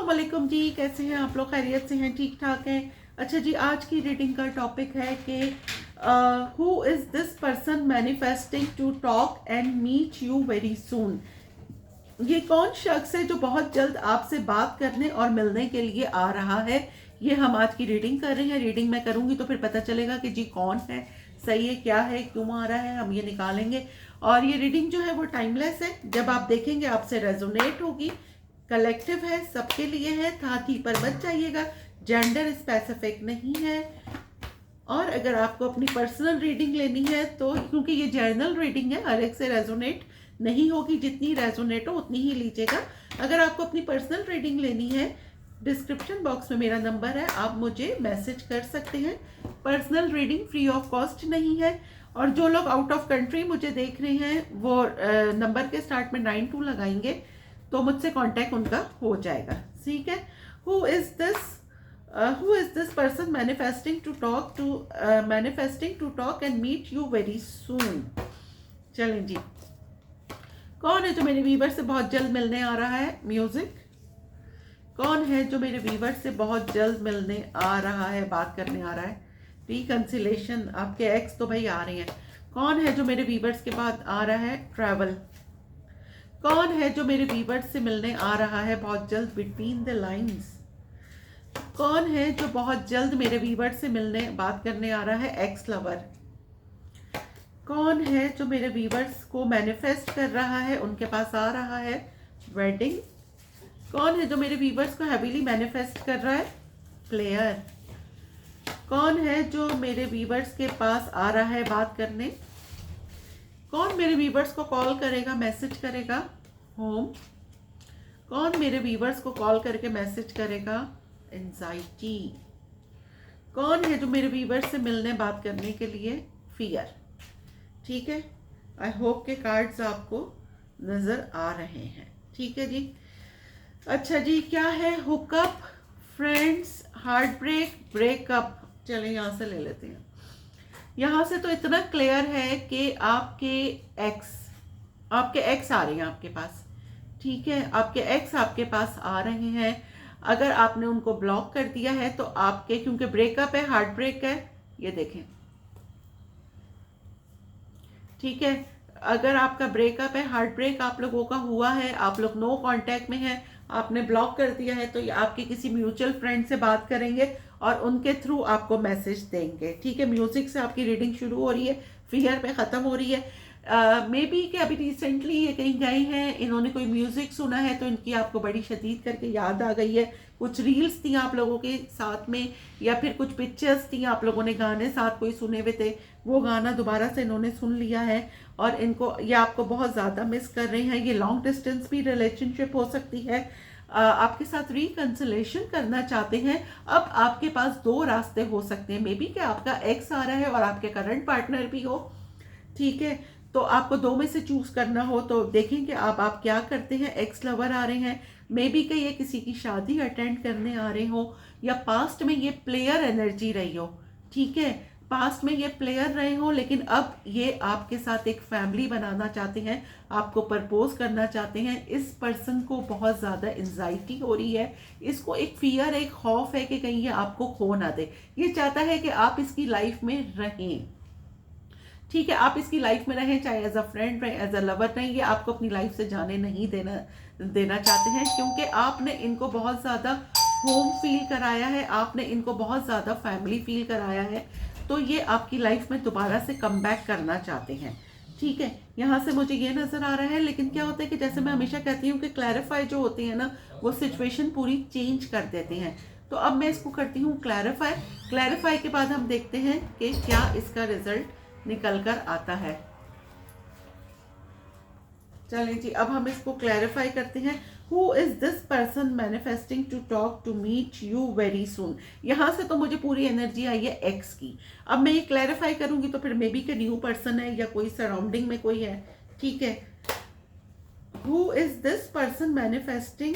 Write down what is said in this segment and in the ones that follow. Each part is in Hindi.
वालेकुम जी, कैसे हैं आप लोग? खैरियत से हैं? ठीक ठाक हैं? अच्छा जी, आज की रीडिंग का टॉपिक है कि who is this person manifesting to talk and meet you very soon. ये कौन शख्स है जो बहुत जल्द आपसे बात करने और मिलने के लिए आ रहा है? ये हम आज की रीडिंग कर रहे हैं। रीडिंग मैं करूंगी तो फिर पता चलेगा कि जी कौन है, सही है, क्या है, क्यों आ रहा है, हम ये निकालेंगे। और ये रीडिंग जो है वो टाइमलेस है, जब आप देखेंगे आपसे रेजोनेट होगी। कलेक्टिव है, सबके लिए है, हाथी पर बच जाइएगा। जेंडर स्पेसिफिक नहीं है। और अगर आपको अपनी पर्सनल रीडिंग लेनी है तो क्योंकि ये जर्नल रीडिंग है, हर एक से रेजोनेट नहीं होगी, जितनी रेजोनेट हो उतनी ही लीजिएगा। अगर आपको अपनी पर्सनल रीडिंग लेनी है, डिस्क्रिप्शन बॉक्स में मेरा नंबर है, आप मुझे मैसेज कर सकते हैं। Personal reading free of cost नहीं है। और जो लोग आउट ऑफ कंट्री मुझे देख रहे हैं वो नंबर के स्टार्ट में 92 लगाएंगे तो मुझसे कांटेक्ट उनका हो जाएगा। ठीक है। Who is this person manifesting to talk and meet you very soon. चलें जी, कौन है जो मेरे वीवर से बहुत जल्द मिलने आ रहा है? म्यूजिक। कौन है जो मेरे वीवर से बहुत जल्द मिलने आ रहा है, बात करने आ रहा है? रिकंसिलेशन। आपके एक्स तो भाई आ रहे हैं। कौन है जो मेरे वीवर्स के बाद आ रहा है? ट्रैवल। कौन है जो मेरे वीवर्स से मिलने आ रहा है बहुत जल्द? Between the lines. कौन है जो बहुत जल्द मेरे वीवर से मिलने बात करने आ रहा है? X lover. कौन है जो मेरे वीवर्स को मैनिफेस्ट कर रहा है, उनके पास आ रहा है? वेडिंग। कौन है जो मेरे वीवर्स को हैवीली मैनिफेस्ट कर रहा है? प्लेयर। कौन है जो मेरे वीवर्स के पास आ रहा है बात करने? कौन मेरे वीवर्स को कॉल करेगा, मैसेज करेगा? होम। कौन मेरे वीवर्स को कॉल करके मैसेज करेगा? एंजाइटी। कौन है जो मेरे वीवर्स से मिलने बात करने के लिए? फियर। ठीक है। आई होप के कार्ड्स आपको नजर आ रहे हैं। ठीक है जी। अच्छा जी, क्या है? Hookup, friends, heart break, breakup. चलें यहाँ से ले लेते हैं। यहाँ से तो इतना क्लियर है कि आपके एक्स आ रहे हैं आपके पास। ठीक है, आपके एक्स आपके पास आ रहे हैं। अगर आपने उनको ब्लॉक कर दिया है तो आपके, क्योंकि ब्रेकअप है, हार्ट ब्रेक है, ये देखें। ठीक है, अगर आपका ब्रेकअप है, हार्ट ब्रेक आप लोगों का हुआ है, आप लोग नो कांटेक्ट में हैं, आपने ब्लॉक कर दिया है, तो ये आपके किसी म्यूचुअल फ्रेंड से बात करेंगे और उनके थ्रू आपको मैसेज देंगे। ठीक है, म्यूजिक से आपकी रीडिंग शुरू हो रही है, फियर पे ख़त्म हो रही है। मे बी कि अभी रिसेंटली ये कहीं गए हैं, इन्होंने कोई म्यूजिक सुना है तो इनकी आपको बड़ी शदीद करके याद आ गई है। कुछ रील्स थी आप लोगों के साथ में, या फिर कुछ पिक्चर्स थी, आप लोगों ने गाने साथ कोई सुने हुए थे, वो गाना दोबारा से इन्होंने सुन लिया है और इनको, ये आपको बहुत ज़्यादा मिस कर रहे हैं। ये लॉन्ग डिस्टेंस भी रिलेशनशिप हो सकती है। आपके साथ रिकंसिलेशन करना चाहते हैं। अब आपके पास दो रास्ते हो सकते हैं। मे बी कि आपका एक्स आ रहा है और आपके करंट पार्टनर भी हो। ठीक है, तो आपको दो में से चूज करना हो तो देखें कि आप क्या करते हैं। एक्स लवर आ रहे हैं, मे बी कि ये किसी की शादी अटेंड करने आ रहे हो, या पास्ट में ये प्लेयर एनर्जी रही हो। ठीक है, पास्ट में ये प्लेयर रहे हो, लेकिन अब ये आपके साथ एक फैमिली बनाना चाहते हैं, आपको प्रपोज करना चाहते हैं। इस पर्सन को बहुत ज़्यादा एंजाइटी हो रही है, इसको एक फियर, एक खौफ है कि कहीं ये आपको खो ना दे। ये चाहता है कि आप इसकी लाइफ में रहें। ठीक है, आप इसकी लाइफ में रहें, चाहे एज अ फ्रेंड रहें, एज अ लवर रहें, ये आपको अपनी लाइफ से जाने नहीं देना चाहते हैं, क्योंकि आपने इनको बहुत ज़्यादा होम फील कराया है, आपने इनको बहुत ज़्यादा फैमिली फील कराया है, तो ये आपकी लाइफ में दोबारा से कम बैक करना चाहते हैं। ठीक है, यहाँ से मुझे ये नज़र आ रहा है। लेकिन क्या होता है कि जैसे मैं हमेशा कहती हूँ कि क्लैरिफाई जो होते हैं ना, वो सिचुएशन पूरी चेंज कर देते हैं। तो अब मैं इसको करती हूँ क्लैरिफाई। क्लैरिफाई के बाद हम देखते हैं कि क्या इसका रिजल्ट निकल कर आता है। चलें जी, अब हम इसको क्लैरिफाई करते हैं। Who is this person manifesting to talk to meet you very soon. यहां से तो मुझे पूरी एनर्जी आई है एक्स की। अब मैं ये क्लैरिफाई करूंगी तो फिर मे बी के न्यू पर्सन है या कोई सराउंडिंग में कोई है। ठीक है, who is this person manifesting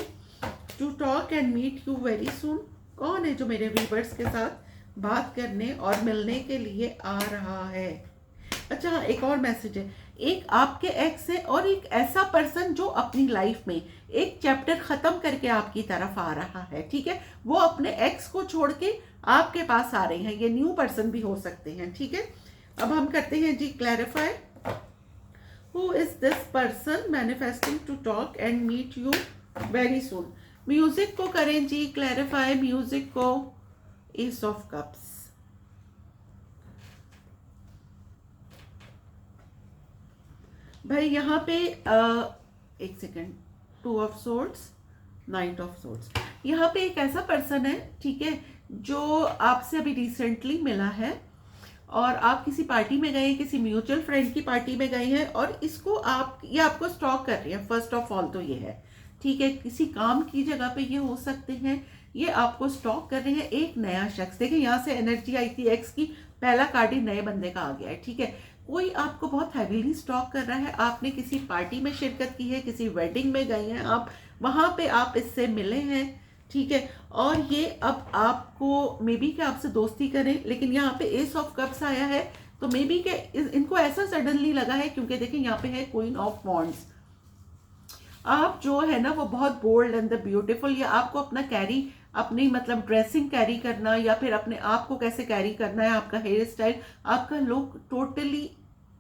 to talk and meet you very soon. कौन है जो मेरे व्यूवर्स के साथ बात करने और मिलने के लिए आ रहा है? अच्छा हाँ, एक और मैसेज है। एक आपके एक्स है और एक ऐसा पर्सन जो अपनी लाइफ में एक चैप्टर खत्म करके आपकी तरफ आ रहा है, ठीक है। वो अपने एक्स को छोड़ के आपके पास आ रहे हैं, ये न्यू पर्सन भी हो सकते हैं, ठीक है। अब हम करते हैं जी clarify, who is this person manifesting to talk and meet you very soon. Music को करें जी क्लैरिफाई, म्यूजिक को एस ऑफ कप्स। भाई यहाँ पे एक second, two of swords, knight of swords. यहाँ पे एक ऐसा पर्सन है, ठीक है, जो आपसे अभी रिसेंटली मिला है और आप किसी पार्टी में गए, किसी म्यूचुअल फ्रेंड की पार्टी में गए हैं और इसको ये आपको स्टॉक कर रही है। फर्स्ट ऑफ ऑल तो ये है, ठीक है, किसी काम की जगह पे ये हो सकते हैं, ये आपको स्टॉक कर रहे हैं। एक नया शख्स, देखिए यहाँ से एनर्जी आई थी एक्स की, पहला कार्ड ही नए बंदे का आ गया है, ठीक है। कोई आपको बहुत हैवीली स्टॉक कर रहा है। आपने किसी पार्टी में शिरकत की है, किसी वेडिंग में गए हैं आप, वहां पे आप इससे मिले हैं, ठीक है। और ये अब आपको मे बी कि आपसे दोस्ती करें, लेकिन यहाँ पे एस ऑफ कप्स आया है, तो मे बी के इनको ऐसा सडनली लगा है, क्योंकि देखिए यहाँ पे है क्वीन ऑफ वॉन्ड्स। आप जो है ना वो बहुत बोल्ड एंड द ब्यूटीफुल, या आपको अपना कैरी, अपनी मतलब ड्रेसिंग कैरी करना, या फिर अपने आप को कैसे कैरी करना है, आपका हेयर स्टाइल, आपका लुक टोटली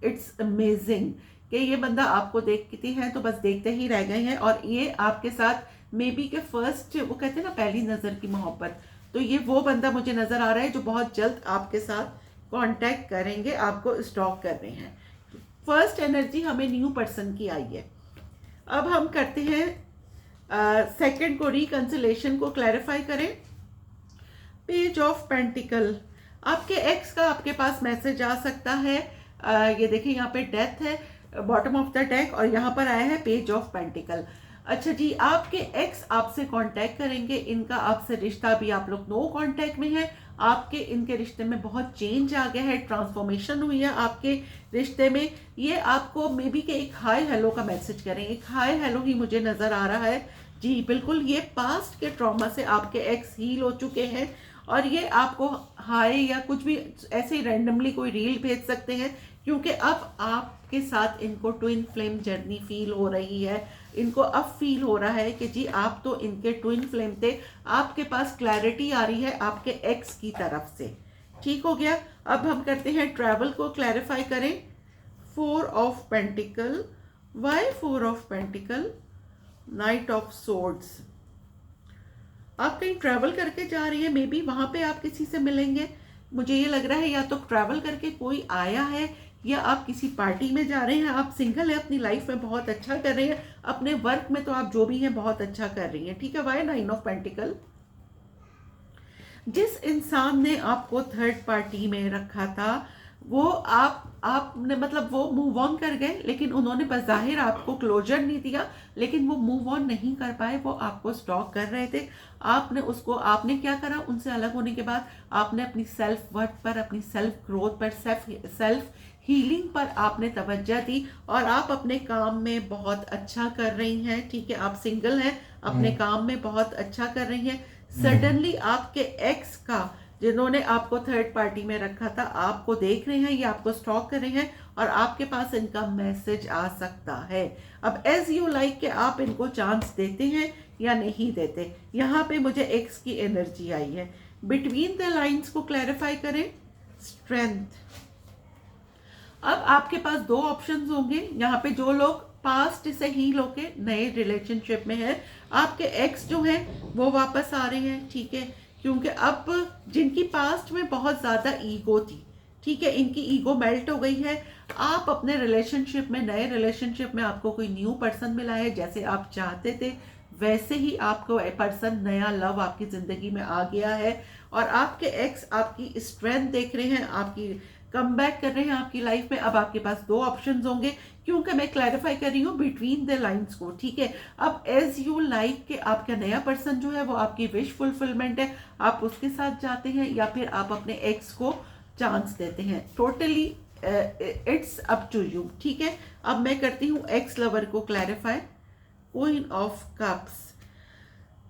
इट्स अमेजिंग कि ये बंदा आपको देखते हैं तो बस देखते ही रह गए हैं। और ये आपके साथ मे बी के फर्स्ट, वो कहते हैं ना पहली नज़र की मोहब्बत, तो ये वो बंदा मुझे नज़र आ रहा है जो बहुत जल्द आपके साथ कांटेक्ट करेंगे, आपको स्टॉक कर रहे हैं। फर्स्ट एनर्जी हमें न्यू पर्सन की आई है। अब हम करते हैं सेकंड को, रिकंसिलेशन को क्लैरिफाई करें। पेज ऑफ पेंटिकल, आपके एक्स का आपके पास मैसेज आ सकता है। ये देखिए यहाँ पे डेथ है बॉटम ऑफ द डेक, और यहाँ पर आया है पेज ऑफ पेंटिकल। अच्छा जी, आपके एक्स आपसे कांटेक्ट करेंगे, इनका आपसे रिश्ता भी, आप लोग नो कांटेक्ट में हैं, आपके इनके रिश्ते में बहुत चेंज आ गया है, ट्रांसफॉर्मेशन हुई है आपके रिश्ते में। ये आपको मे बी के एक हाय हेलो का मैसेज करें, एक हाय हेलो ही मुझे नज़र आ रहा है जी, बिल्कुल। ये पास्ट के ट्रॉमा से आपके एक्स हील हो चुके हैं और ये आपको हाय या कुछ भी ऐसे ही रैंडमली कोई रील भेज सकते हैं, क्योंकि अब आपके साथ इनको ट्विन फ्लेम जर्नी फील हो रही है। इनको अब फील हो रहा है कि जी आप तो इनके ट्विन फ्लेम थे। आपके पास क्लैरिटी आ रही है आपके एक्स की तरफ से, ठीक हो गया। अब हम करते हैं ट्रैवल को क्लैरिफाई करें। 4 of pentacle, why 4 of pentacle, knight of swords. आप कहीं ट्रैवल करके जा रही है, मे बी वहां पे आप किसी से मिलेंगे, मुझे ये लग रहा है, या तो ट्रैवल करके कोई आया है, या आप किसी पार्टी में जा रहे हैं। आप सिंगल है, अपनी लाइफ में बहुत अच्छा कर रहे हैं, अपने वर्क में तो आप जो भी हैं बहुत अच्छा कर रही हैं, ठीक है। वाई 9 ऑफ पेंटिकल, जिस इंसान ने आपको थर्ड पार्टी में रखा था वो आपने मतलब वो मूव ऑन कर गए, लेकिन उन्होंने बज़ाहिर आपको क्लोजर नहीं दिया, लेकिन वो मूव ऑन नहीं कर पाए, वो आपको स्टॉक कर रहे थे। आपने क्या करा, उनसे अलग होने के बाद आपने अपनी सेल्फ वर्थ पर, अपनी सेल्फ ग्रोथ पर, सेल्फ हीलिंग पर आपने तवज्जो दी, और आप अपने काम में बहुत अच्छा कर रही हैं, ठीक है। आप सिंगल हैं, अपने काम में बहुत अच्छा कर रही हैं। सडनली आपके एक्स का, जिन्होंने आपको थर्ड पार्टी में रखा था, आपको देख रहे हैं, ये आपको स्टॉक कर रहे हैं, और आपके पास इनका मैसेज आ सकता है। अब एज यू लाइक कि आप इनको चांस देते हैं या नहीं देते। यहाँ पे मुझे एक्स की एनर्जी आई है। बिटवीन द लाइंस को क्लैरिफाई करें। स्ट्रेंथ, अब आपके पास 2 ऑप्शंस होंगे यहाँ पे। जो लोग पास्ट से हील होके नए रिलेशनशिप में हैं, आपके एक्स जो हैं वो वापस आ रहे हैं, ठीक है, क्योंकि अब जिनकी पास्ट में बहुत ज़्यादा ईगो थी, ठीक है, इनकी ईगो मेल्ट हो गई है। आप अपने रिलेशनशिप में, नए रिलेशनशिप में आपको कोई न्यू पर्सन मिला है, जैसे आप चाहते थे वैसे ही आपको पर्सन, नया लव आपकी ज़िंदगी में आ गया है, और आपके एक्स आपकी स्ट्रेंथ देख रहे हैं, आपकी कम बैक कर रहे हैं आपकी लाइफ में। अब आपके पास 2 ऑप्शंस होंगे, क्योंकि मैं क्लैरिफाई कर रही हूँ बिटवीन द लाइंस को, ठीक है। अब एज यू लाइक के आपका नया पर्सन जो है वो आपकी विश फुलफिलमेंट है, आप उसके साथ जाते हैं या फिर आप अपने एक्स को चांस देते हैं। Totally it's up to you, ठीक है। अब मैं करती हूँ एक्स लवर को क्लैरिफाई। क्वीन ऑफ कप्स,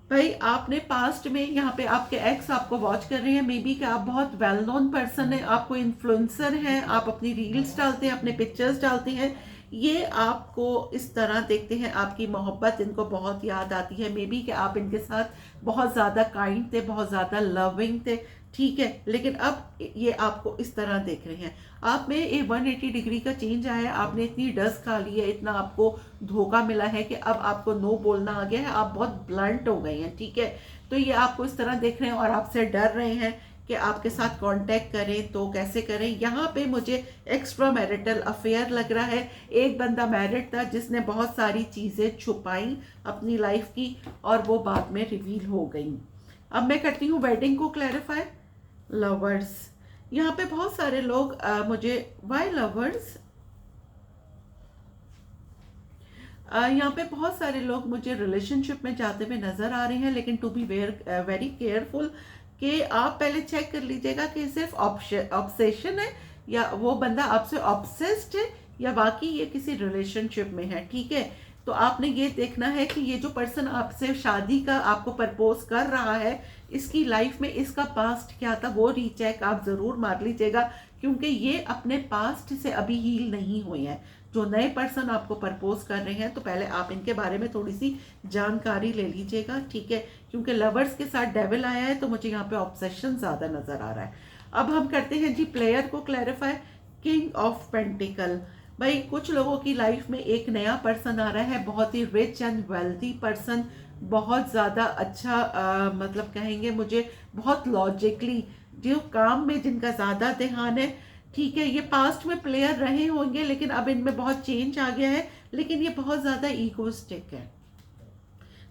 भाई आपने पास्ट में, यहाँ पे आपके एक्स आपको वॉच कर रहे हैं, मे बी कि आप बहुत वेल नोन पर्सन है, आपको इन्फ्लुएंसर हैं, आप अपनी रील्स डालते हैं, अपने पिक्चर्स डालते हैं, ये आपको इस तरह देखते हैं, आपकी मोहब्बत इनको बहुत याद आती है, मे बी कि आप इनके साथ बहुत ज़्यादा काइंड थे, बहुत ज़्यादा लविंग थे, ठीक है, लेकिन अब ये आपको इस तरह देख रहे हैं। आप में एक 180 डिग्री का चेंज आया है, आपने इतनी डस खा ली है, इतना आपको धोखा मिला है कि अब आपको नो बोलना आ गया है, आप बहुत ब्लंट हो गए हैं, ठीक है। तो ये आपको इस तरह देख रहे हैं और आपसे डर रहे हैं कि आपके साथ कांटेक्ट करें तो कैसे करें। यहाँ पे मुझे एक्स्ट्रा मैरिटल अफेयर लग रहा है। एक बंदा मैरिड था जिसने बहुत सारी चीज़ें छुपाई अपनी लाइफ की और वो बाद में रिवील हो गई। अब मैं करती हूँ वेडिंग को क्लैरिफाई। लवर्स, यहाँ पे बहुत सारे लोग मुझे वाई लवर्स, यहाँ पे बहुत सारे लोग मुझे रिलेशनशिप में जाते हुए नजर आ रहे हैं, लेकिन टू बी वेरी केयरफुल कि आप पहले चेक कर लीजिएगा कि सिर्फ ऑब्सेशन है या वो बंदा आपसे ऑब्सेस्ड है या बाकी ये किसी रिलेशनशिप में है, ठीक है। तो आपने ये देखना है कि ये जो पर्सन आपसे शादी का आपको प्रपोज कर रहा है, इसकी लाइफ में इसका पास्ट क्या था वो रीचेक आप ज़रूर मार लीजिएगा, क्योंकि ये अपने पास्ट से अभी हील नहीं हुए हैं। जो नए पर्सन आपको प्रपोज कर रहे हैं तो पहले आप इनके बारे में थोड़ी सी जानकारी ले लीजिएगा, ठीक है, क्योंकि लवर्स के साथ डेविल आया है तो मुझे यहाँ पे ऑब्सेशन ज़्यादा नज़र आ रहा है। अब हम करते हैं जी प्लेयर को क्लैरिफाई। किंग ऑफ पेंटिकल, भाई कुछ लोगों की लाइफ में एक नया पर्सन आ रहा है, बहुत ही रिच एंड वेल्थी पर्सन, बहुत ज़्यादा अच्छा मतलब कहेंगे मुझे बहुत लॉजिकली, जो काम में जिनका ज़्यादा ध्यान है, ठीक है। ये पास्ट में प्लेयर रहे होंगे लेकिन अब इनमें बहुत चेंज आ गया है, लेकिन ये बहुत ज़्यादा ईगोस्टिक है,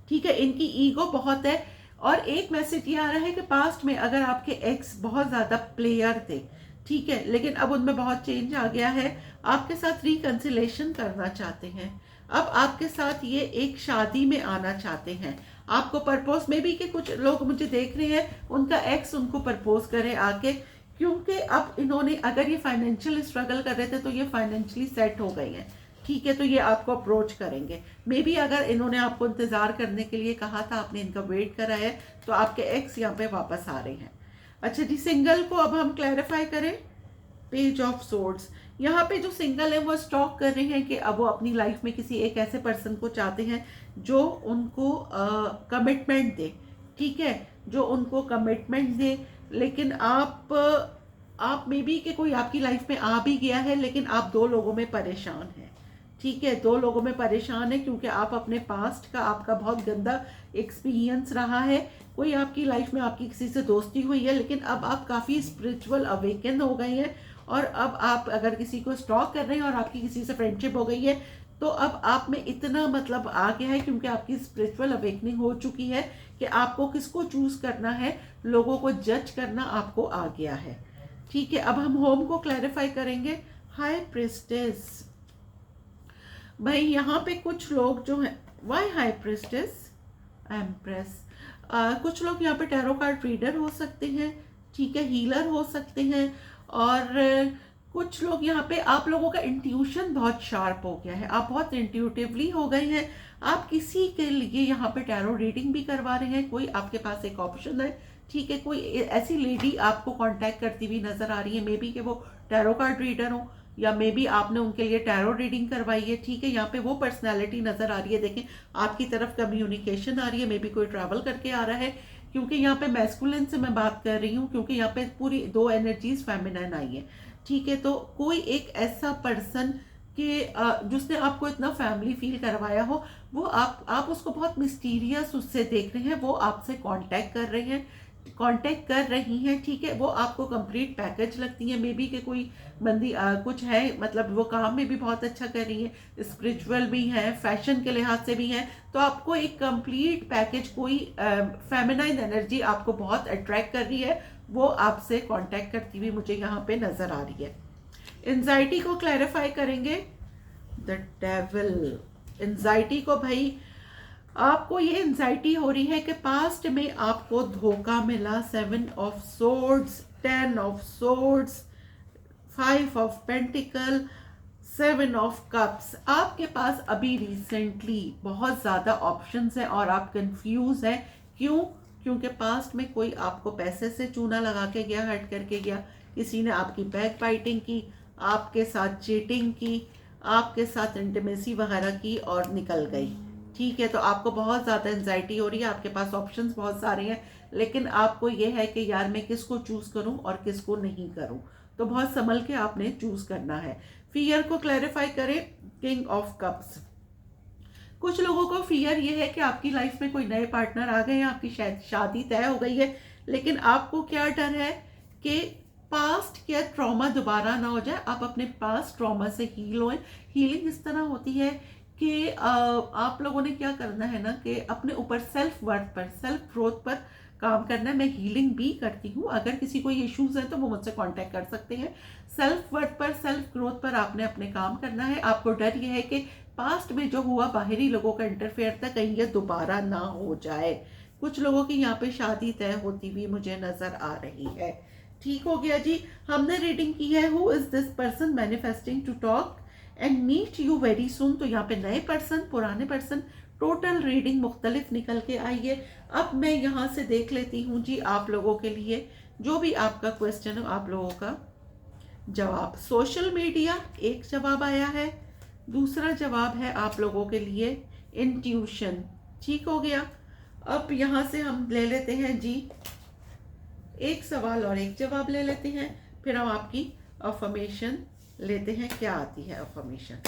ठीक है, इनकी ईगो बहुत है। और एक मैसेज ये आ रहा है कि पास्ट में अगर आपके एक्स बहुत ज़्यादा प्लेयर थे, ठीक है, लेकिन अब उनमें बहुत चेंज आ गया है, आपके साथ रिकंसिलेशन करना चाहते हैं, अब आपके साथ ये एक शादी में आना चाहते हैं, आपको प्रपोज में भी कि कुछ लोग मुझे देख रहे हैं उनका एक्स उनको प्रपोज करे आके, क्योंकि अब इन्होंने अगर ये फाइनेंशियल स्ट्रगल कर रहे थे तो ये फाइनेंशियली सेट हो गए हैं, ठीक है, तो ये आपको अप्रोच करेंगे। मे बी अगर इन्होंने आपको इंतजार करने के लिए कहा था, आपने इनका वेट करा है, तो आपके एक्स यहाँ पे वापस आ रहे हैं। अच्छा जी, सिंगल को अब हम क्लैरिफाई करें। पेज ऑफ सोर्ड्स, यहाँ पे जो सिंगल है वो स्टॉक कर रहे हैं कि अब वो अपनी लाइफ में किसी एक ऐसे पर्सन को चाहते हैं जो उनको कमिटमेंट दे, ठीक है, जो उनको कमिटमेंट दे। लेकिन आप मे बी कि कोई आपकी लाइफ में आ भी गया है लेकिन आप दो लोगों में परेशान हैं, ठीक है, दो लोगों में परेशान है क्योंकि आप अपने पास्ट का आपका बहुत गंदा एक्सपीरियंस रहा है। कोई आपकी लाइफ में आपकी किसी से दोस्ती हुई है लेकिन अब आप काफ़ी स्पिरिचुअल अवेकन हो गए हैं, और अब आप अगर किसी को स्टॉक कर रहे हैं और आपकी किसी से फ्रेंडशिप हो गई है तो अब आप में इतना मतलब आ गया है क्योंकि आपकी स्पिरिचुअल अवेकनिंग हो चुकी है कि आपको किसको चूज करना है, लोगों को जज करना आपको आ गया है, ठीक है। अब हम होम को क्लैरिफाई करेंगे। हाई प्रिस्टेस, भाई यहाँ पे कुछ लोग जो हैं, वाई हाई प्रिस्टेस, एम्प्रेस, कुछ लोग यहाँ पे टैरो कार्ड रीडर हो सकते हैं, ठीक है, हीलर हो सकते हैं, और कुछ लोग यहाँ पे आप लोगों का इंट्यूशन बहुत शार्प हो गया है, आप बहुत इंट्यूटिवली हो गए हैं, आप किसी के लिए यहाँ पे टैरो रीडिंग भी करवा रहे हैं, कोई आपके पास एक ऑप्शन है, ठीक है, कोई ऐसी लेडी आपको कांटेक्ट करती हुई नजर आ रही है, मे बी कि वो टैरो कार्ड रीडर हो या मे बी आपने उनके लिए टैरो रीडिंग करवाई है, ठीक है, यहाँ पे वो पर्सनैलिटी नजर आ रही है, देखें आपकी तरफ कम्युनिकेशन आ रही है, मे बी कोई ट्रैवल करके आ रहा है, क्योंकि यहाँ पे मैस्कुलिन से मैं बात कर रही हूँ, क्योंकि यहाँ पे पूरी दो एनर्जीज फेमिनाइन आई है, ठीक है। तो कोई एक ऐसा पर्सन कि जिसने आपको इतना फैमिली फील करवाया हो, वो आप उसको बहुत मिस्टीरियस उससे देख रहे हैं, वो आपसे कांटेक्ट कर रही हैं, ठीक है, वो आपको कंप्लीट पैकेज लगती है, मे बी कि कोई बंदी कुछ है, मतलब वो काम में भी बहुत अच्छा कर रही है, स्पिरिचुअल भी है, फैशन के लिहाज से भी है, तो आपको एक कंप्लीट पैकेज, कोई फेमिनाइन एनर्जी आपको बहुत अट्रैक्ट कर रही है, वो आपसे कांटेक्ट करती हुई मुझे यहाँ पे नजर आ रही है। एंजाइटी को क्लैरिफाई करेंगे। द डेविल, एंजाइटी को भाई आपको ये एंजाइटी हो रही है कि पास्ट में आपको धोखा मिला। 7 of swords, 10 of swords, 5 of pentacle, 7 of cups, आपके पास अभी रिसेंटली बहुत ज़्यादा ऑप्शंस हैं और आप कंफ्यूज हैं। क्यों? क्योंकि पास्ट में कोई आपको पैसे से चूना लगा के गया, हट करके गया, किसी ने आपकी बैक बाइटिंग की, आपके साथ चीटिंग की, आपके साथ इंटीमेसी वगैरह की और निकल गई। ठीक है, तो आपको बहुत ज़्यादा एंजाइटी हो रही है, आपके पास ऑप्शंस बहुत सारे हैं, लेकिन आपको ये है कि यार मैं किसको चूज़ करूं और किसको नहीं करूं। तो बहुत संभल के आपने चूज़ करना है। फियर को क्लैरिफाई करें, किंग ऑफ कप्स। कुछ लोगों को फियर ये है कि आपकी लाइफ में कोई नए पार्टनर आ गए हैं, आपकी शायद शादी तय हो गई है, लेकिन आपको क्या डर है कि पास्ट क्या ट्रॉमा दोबारा ना हो जाए, आप अपने पास्ट ट्रॉमा से हील होएं। हीलिंग इस तरह होती है कि आप लोगों ने क्या करना है ना कि अपने ऊपर सेल्फ वर्थ पर, सेल्फ ग्रोथ पर काम करना है। मैं हीलिंग भी करती हूँ, अगर किसी को इश्यूज हैं तो वो मुझसे कांटेक्ट कर सकते हैं। सेल्फ वर्थ पर, सेल्फ ग्रोथ पर आपने अपने काम करना है। आपको डर ये है कि पास्ट में जो हुआ बाहरी लोगों का इंटरफेयर था, कहीं ये दोबारा ना हो जाए। कुछ लोगों की यहाँ पे शादी तय होती हुई मुझे नजर आ रही है। ठीक हो गया जी, हमने रीडिंग की है who is this person manifesting to talk and meet you very soon. तो यहाँ पे नए पर्सन, पुराने पर्सन, टोटल रीडिंग मुख्तलिफ निकल के आई है। अब मैं यहाँ से देख लेती हूँ जी आप लोगों के लिए जो भी आपका क्वेश्चन हो, आप लोगों का जवाब। सोशल मीडिया एक जवाब आया है, दूसरा जवाब है आप लोगों के लिए इंट्यूशन। ठीक हो गया। अब यहाँ से हम ले लेते हैं जी एक सवाल और एक जवाब ले लेते हैं, फिर हम आपकी अफर्मेशन लेते हैं। क्या आती है अफर्मेशन?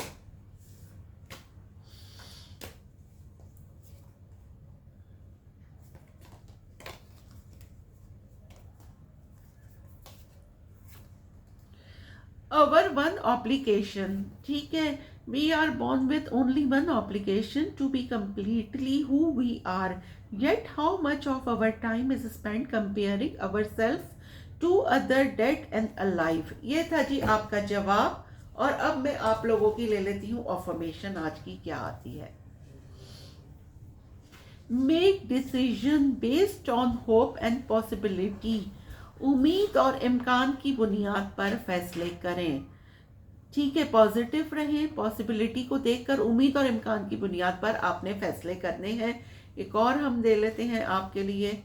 अवर वन ऑब्लिगेशन। ठीक है, we are born with only one obligation to be completely who we are, yet how much of our time is spent comparing ourselves to other dead and alive। ये था जी आपका जवाब। और अब मैं आप लोगों की ले लेती हूँ अफर्मेशन। आज की क्या आती है? Make decision based on hope and possibility. उम्मीद और इम्कान की बुनियाद पर फैसले करें। ठीक है, पॉजिटिव रहें, पॉसिबिलिटी को देखकर उम्मीद और इम्कान की बुनियाद पर आपने फैसले करने हैं। एक और हम दे लेते हैं आपके लिए।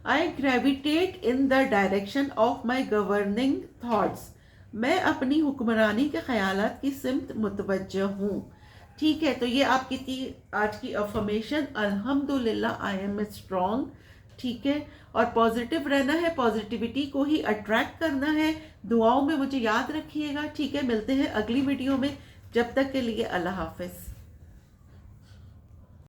I gravitate in the direction of my governing thoughts. मैं अपनी हुक्मरानी के ख्यालात की सिमत मुतवज्जह हूँ। ठीक है, तो ये आपकी थी आज की अफर्मेशन। अल्हम्दुलिल्लाह आई एम स्ट्रॉन्ग। ठीक है, और पॉजिटिव रहना है, पॉजिटिविटी को ही अट्रैक्ट करना है। दुआओं में मुझे याद रखिएगा। ठीक है, मिलते हैं अगली वीडियो में। जब तक के लिए अल्लाह हाफिज।